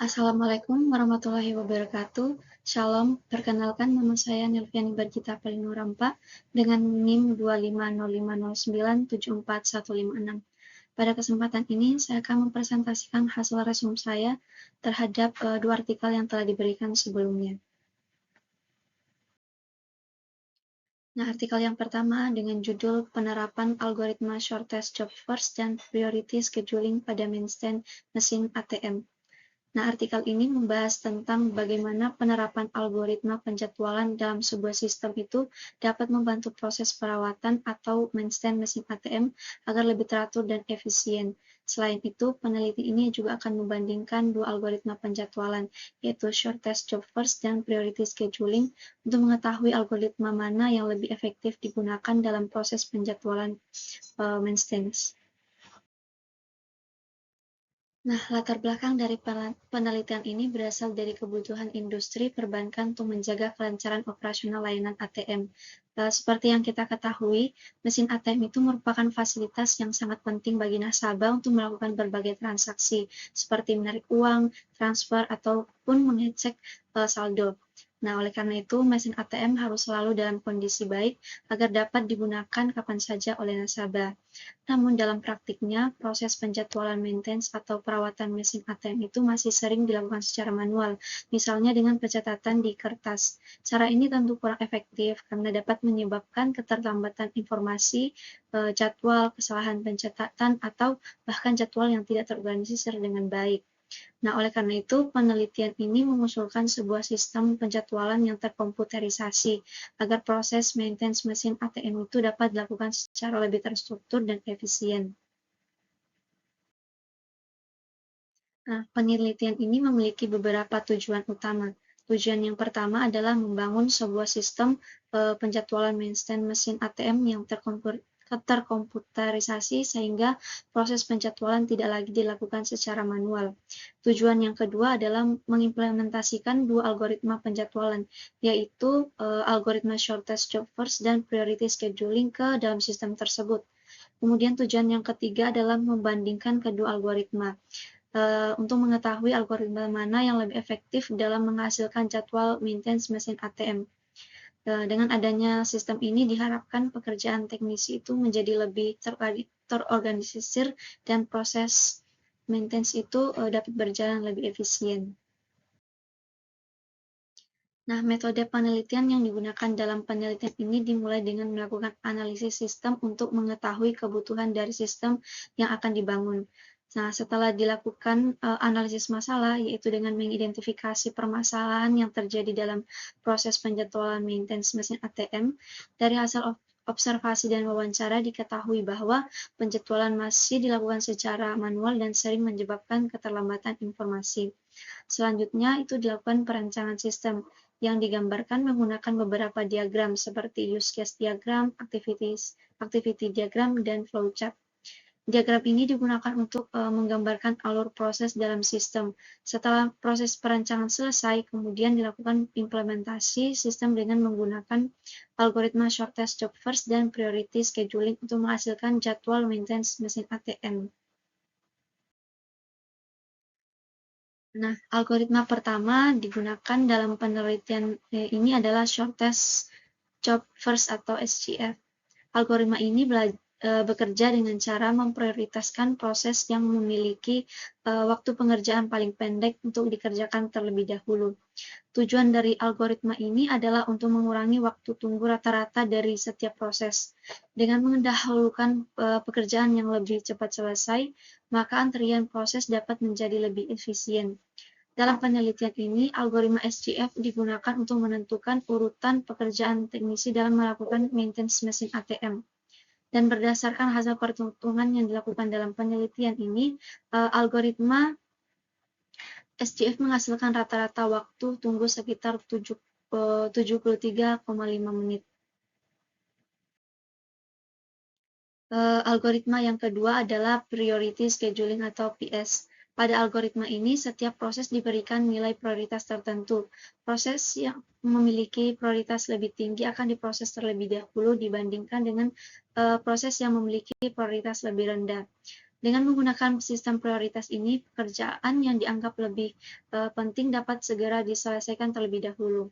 Assalamualaikum warahmatullahi wabarakatuh. Shalom, perkenalkan nama saya Nelviani Bargita Palinurampa dengan NIM 25050974156. Pada kesempatan ini, saya akan mempresentasikan hasil resume saya terhadap dua artikel yang telah diberikan sebelumnya. Nah, artikel yang pertama dengan judul Penerapan Algoritma Shortest Job First dan Priority Scheduling pada Mainstand Mesin ATM. Nah, artikel ini membahas tentang bagaimana penerapan algoritma penjadwalan dalam sebuah sistem itu dapat membantu proses perawatan atau maintenance mesin ATM agar lebih teratur dan efisien. Selain itu, peneliti ini juga akan membandingkan dua algoritma penjadwalan, yaitu Shortest Job First dan Priority Scheduling, untuk mengetahui algoritma mana yang lebih efektif digunakan dalam proses penjadwalan maintenance. Nah, latar belakang dari penelitian ini berasal dari kebutuhan industri perbankan untuk menjaga kelancaran operasional layanan ATM. Seperti yang kita ketahui, mesin ATM itu merupakan fasilitas yang sangat penting bagi nasabah untuk melakukan berbagai transaksi, seperti menarik uang, transfer, ataupun mengecek saldo. Nah, oleh karena itu, mesin ATM harus selalu dalam kondisi baik agar dapat digunakan kapan saja oleh nasabah. Namun dalam praktiknya, proses penjadwalan maintenance atau perawatan mesin ATM itu masih sering dilakukan secara manual, misalnya dengan pencatatan di kertas. Cara ini tentu kurang efektif karena dapat menyebabkan keterlambatan informasi, jadwal, kesalahan pencatatan, atau bahkan jadwal yang tidak terorganisir dengan baik. Nah, oleh karena itu, penelitian ini mengusulkan sebuah sistem penjadwalan yang terkomputerisasi agar proses maintenance mesin ATM itu dapat dilakukan secara lebih terstruktur dan efisien. Nah, penelitian ini memiliki beberapa tujuan utama. Tujuan yang pertama adalah membangun sebuah sistem penjadwalan maintenance mesin ATM yang terkomputerisasi sehingga proses penjadwalan tidak lagi dilakukan secara manual. Tujuan yang kedua adalah mengimplementasikan dua algoritma penjadwalan, yaitu algoritma Shortest Job First dan Priority Scheduling ke dalam sistem tersebut. Kemudian tujuan yang ketiga adalah membandingkan kedua algoritma untuk mengetahui algoritma mana yang lebih efektif dalam menghasilkan jadwal maintenance mesin ATM. Dengan adanya sistem ini diharapkan pekerjaan teknisi itu menjadi lebih terorganisir dan proses maintenance itu dapat berjalan lebih efisien. Nah, metode penelitian yang digunakan dalam penelitian ini dimulai dengan melakukan analisis sistem untuk mengetahui kebutuhan dari sistem yang akan dibangun. Nah, setelah dilakukan analisis masalah, yaitu dengan mengidentifikasi permasalahan yang terjadi dalam proses penjadwalan maintenance mesin ATM, dari hasil observasi dan wawancara diketahui bahwa penjadwalan masih dilakukan secara manual dan sering menyebabkan keterlambatan informasi. Selanjutnya, itu dilakukan perancangan sistem yang digambarkan menggunakan beberapa diagram seperti use case diagram, activity diagram, dan flowchart. Diagram ini digunakan untuk menggambarkan alur proses dalam sistem. Setelah proses perancangan selesai, kemudian dilakukan implementasi sistem dengan menggunakan algoritma Shortest Job First dan Priority Scheduling untuk menghasilkan jadwal maintenance mesin ATM. Nah, algoritma pertama digunakan dalam penelitian ini adalah Shortest Job First atau SJF. Algoritma ini bekerja dengan cara memprioritaskan proses yang memiliki waktu pengerjaan paling pendek untuk dikerjakan terlebih dahulu. Tujuan dari algoritma ini adalah untuk mengurangi waktu tunggu rata-rata dari setiap proses. Dengan mendahulukan pekerjaan yang lebih cepat selesai, maka antrian proses dapat menjadi lebih efisien. Dalam penelitian ini, algoritma SJF digunakan untuk menentukan urutan pekerjaan teknisi dalam melakukan maintenance mesin ATM. Dan berdasarkan hasil perhitungan yang dilakukan dalam penelitian ini, algoritma SJF menghasilkan rata-rata waktu tunggu sekitar 73,5 menit. Algoritma yang kedua adalah Priority Scheduling atau PS. Pada algoritma ini, setiap proses diberikan nilai prioritas tertentu. Proses yang memiliki prioritas lebih tinggi akan diproses terlebih dahulu dibandingkan dengan proses yang memiliki prioritas lebih rendah. Dengan menggunakan sistem prioritas ini, pekerjaan yang dianggap lebih penting dapat segera diselesaikan terlebih dahulu.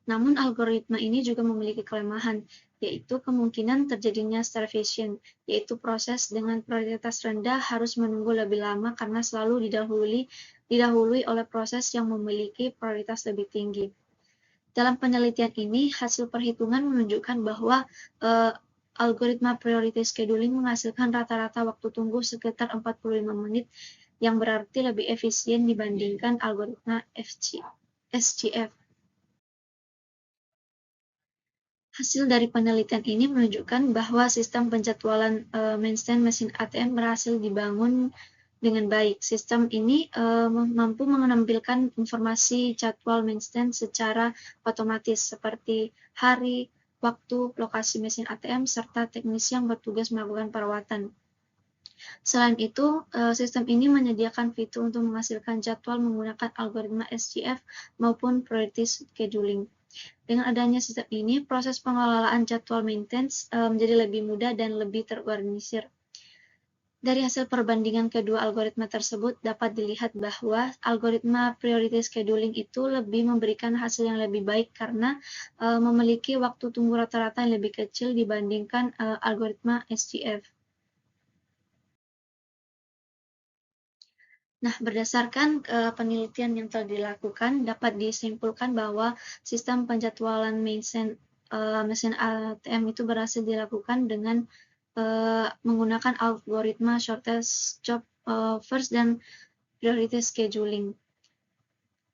Namun algoritma ini juga memiliki kelemahan, yaitu kemungkinan terjadinya starvation, yaitu proses dengan prioritas rendah harus menunggu lebih lama karena selalu didahului oleh proses yang memiliki prioritas lebih tinggi. Dalam penelitian ini, hasil perhitungan menunjukkan bahwa algoritma priority scheduling menghasilkan rata-rata waktu tunggu sekitar 45 menit, yang berarti lebih efisien dibandingkan algoritma SGF. Hasil dari penelitian ini menunjukkan bahwa sistem penjadwalan mainstand mesin ATM berhasil dibangun dengan baik. Sistem ini mampu menampilkan informasi jadwal mainstand secara otomatis seperti hari, waktu, lokasi mesin ATM, serta teknisi yang bertugas melakukan perawatan. Selain itu, sistem ini menyediakan fitur untuk menghasilkan jadwal menggunakan algoritma SGF maupun priority scheduling. Dengan adanya sistem ini, proses pengelolaan jadwal maintenance menjadi lebih mudah dan lebih terorganisir. Dari hasil perbandingan kedua algoritma tersebut dapat dilihat bahwa algoritma priority scheduling itu lebih memberikan hasil yang lebih baik karena memiliki waktu tunggu rata-rata yang lebih kecil dibandingkan algoritma SGF. Nah, berdasarkan penelitian yang telah dilakukan, dapat disimpulkan bahwa sistem penjadwalan mesin ATM itu berhasil dilakukan dengan menggunakan algoritma shortest job first dan priority scheduling.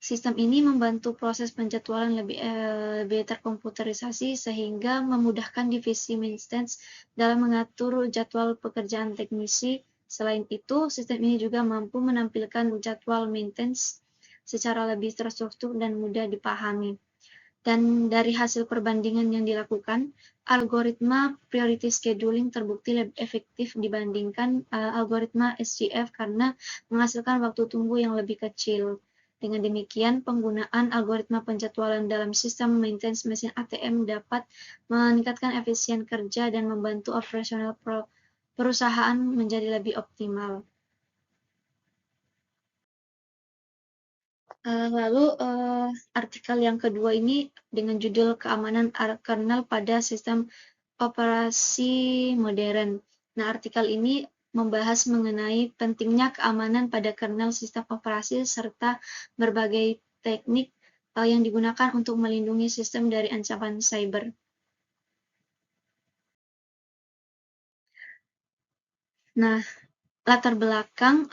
Sistem ini membantu proses penjadwalan lebih terkomputerisasi sehingga memudahkan divisi maintenance dalam mengatur jadwal pekerjaan teknisi. Selain itu, sistem ini juga mampu menampilkan jadwal maintenance secara lebih terstruktur dan mudah dipahami. Dan dari hasil perbandingan yang dilakukan, algoritma priority scheduling terbukti lebih efektif dibandingkan algoritma SGF karena menghasilkan waktu tunggu yang lebih kecil. Dengan demikian, penggunaan algoritma penjadwalan dalam sistem maintenance mesin ATM dapat meningkatkan efisien kerja dan membantu operasional perusahaan menjadi lebih optimal. Lalu artikel yang kedua ini dengan judul keamanan kernel pada sistem operasi modern. Nah, artikel ini membahas mengenai pentingnya keamanan pada kernel sistem operasi serta berbagai teknik yang digunakan untuk melindungi sistem dari ancaman cyber. Nah, latar belakang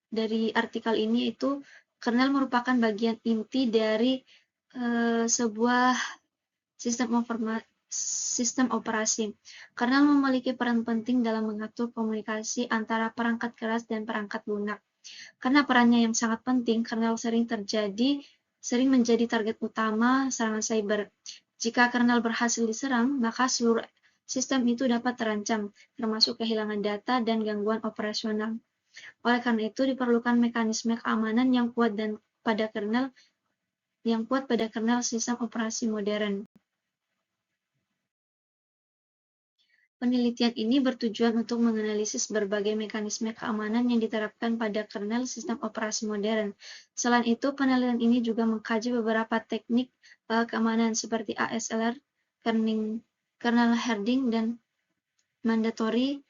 dari artikel ini itu kernel merupakan bagian inti dari sebuah sistem operasi. Kernel memiliki peran penting dalam mengatur komunikasi antara perangkat keras dan perangkat lunak. Karena perannya yang sangat penting, kernel sering menjadi target utama serangan cyber. Jika kernel berhasil diserang, maka seluruh sistem itu dapat terancam, termasuk kehilangan data dan gangguan operasional. Oleh karena itu, diperlukan mekanisme keamanan yang kuat pada kernel sistem operasi modern. Penelitian ini bertujuan untuk menganalisis berbagai mekanisme keamanan yang diterapkan pada kernel sistem operasi modern. Selain itu, penelitian ini juga mengkaji beberapa teknik keamanan seperti ASLR, kernel herding, dan mandatory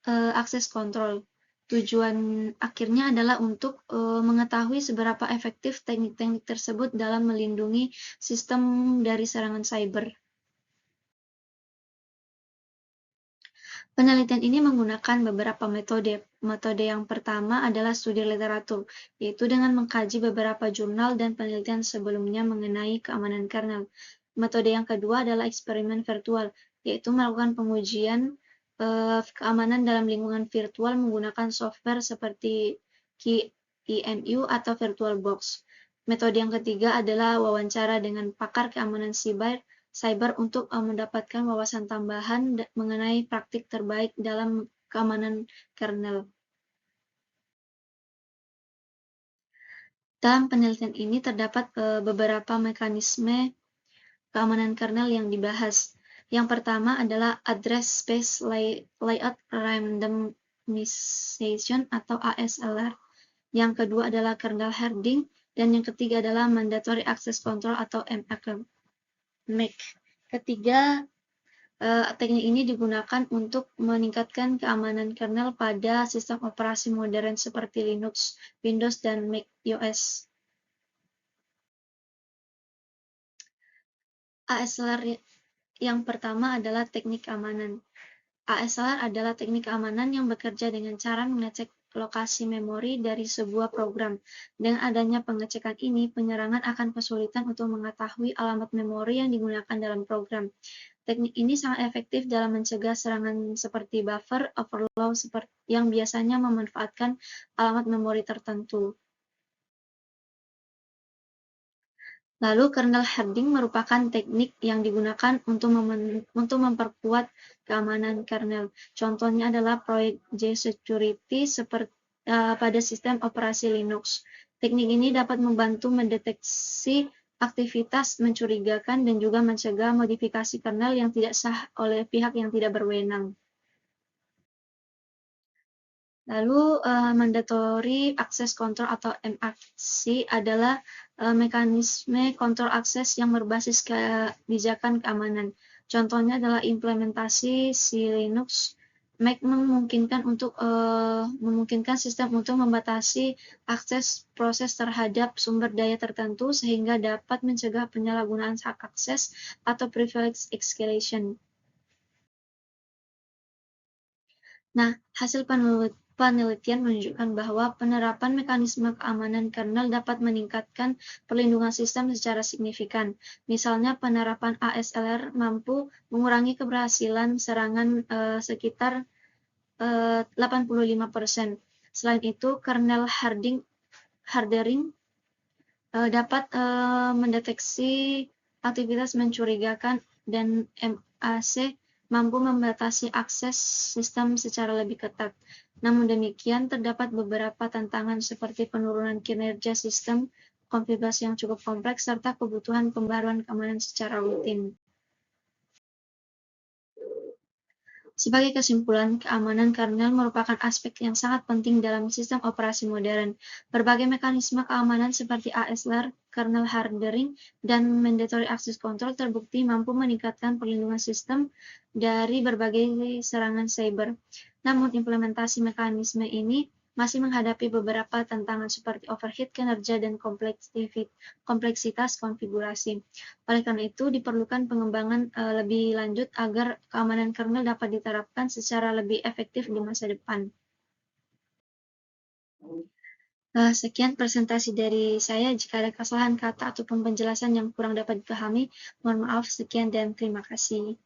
access control. Tujuan akhirnya adalah untuk mengetahui seberapa efektif teknik-teknik tersebut dalam melindungi sistem dari serangan cyber. Penelitian ini menggunakan beberapa metode. Metode yang pertama adalah studi literatur, yaitu dengan mengkaji beberapa jurnal dan penelitian sebelumnya mengenai keamanan kernel. Metode yang kedua adalah eksperimen virtual, yaitu melakukan pengujian keamanan dalam lingkungan virtual menggunakan software seperti QEMU atau VirtualBox. Metode yang ketiga adalah wawancara dengan pakar keamanan cyber untuk mendapatkan wawasan tambahan mengenai praktik terbaik dalam keamanan kernel. Dalam penelitian ini terdapat beberapa mekanisme keamanan kernel yang dibahas. Yang pertama adalah Address Space Layout Randomization atau ASLR. Yang kedua adalah kernel herding, dan yang ketiga adalah Mandatory Access Control atau MAC. Ketiga, teknik ini digunakan untuk meningkatkan keamanan kernel pada sistem operasi modern seperti Linux, Windows, dan Mac OS. ASLR yang pertama adalah teknik keamanan. ASLR adalah teknik keamanan yang bekerja dengan cara mengecek lokasi memori dari sebuah program. Dengan adanya pengecekan ini, penyerangan akan kesulitan untuk mengetahui alamat memori yang digunakan dalam program. Teknik ini sangat efektif dalam mencegah serangan seperti buffer overflow yang biasanya memanfaatkan alamat memori tertentu. Lalu, kernel herding merupakan teknik yang digunakan untuk memperkuat keamanan kernel. Contohnya adalah proyek JSecurity pada sistem operasi Linux. Teknik ini dapat membantu mendeteksi aktivitas mencurigakan dan juga mencegah modifikasi kernel yang tidak sah oleh pihak yang tidak berwenang. Lalu, Mandatory Access Control atau MAC adalah mekanisme kontrol akses yang berbasis kebijakan keamanan. Contohnya adalah implementasi si Linux. MAC memungkinkan sistem untuk membatasi akses proses terhadap sumber daya tertentu sehingga dapat mencegah penyalahgunaan hak akses atau privilege escalation. Nah, hasil penelitian menunjukkan bahwa penerapan mekanisme keamanan kernel dapat meningkatkan perlindungan sistem secara signifikan. Misalnya, penerapan ASLR mampu mengurangi keberhasilan serangan sekitar 85%. Selain itu, kernel hardening dapat mendeteksi aktivitas mencurigakan, dan MAC mampu membatasi akses sistem secara lebih ketat. Namun demikian, terdapat beberapa tantangan seperti penurunan kinerja sistem, konfigurasi yang cukup kompleks, serta kebutuhan pembaruan keamanan secara rutin. Sebagai kesimpulan, keamanan kernel merupakan aspek yang sangat penting dalam sistem operasi modern. Berbagai mekanisme keamanan seperti ASLR, kernel hardening, dan mandatory access control terbukti mampu meningkatkan perlindungan sistem dari berbagai serangan cyber. Namun, implementasi mekanisme ini masih menghadapi beberapa tantangan seperti overheat kinerja dan kompleksitas konfigurasi. Oleh karena itu, diperlukan pengembangan lebih lanjut agar keamanan kernel dapat diterapkan secara lebih efektif di masa depan. Sekian presentasi dari saya. Jika ada kesalahan kata ataupun penjelasan yang kurang dapat dipahami, mohon maaf. Sekian dan terima kasih.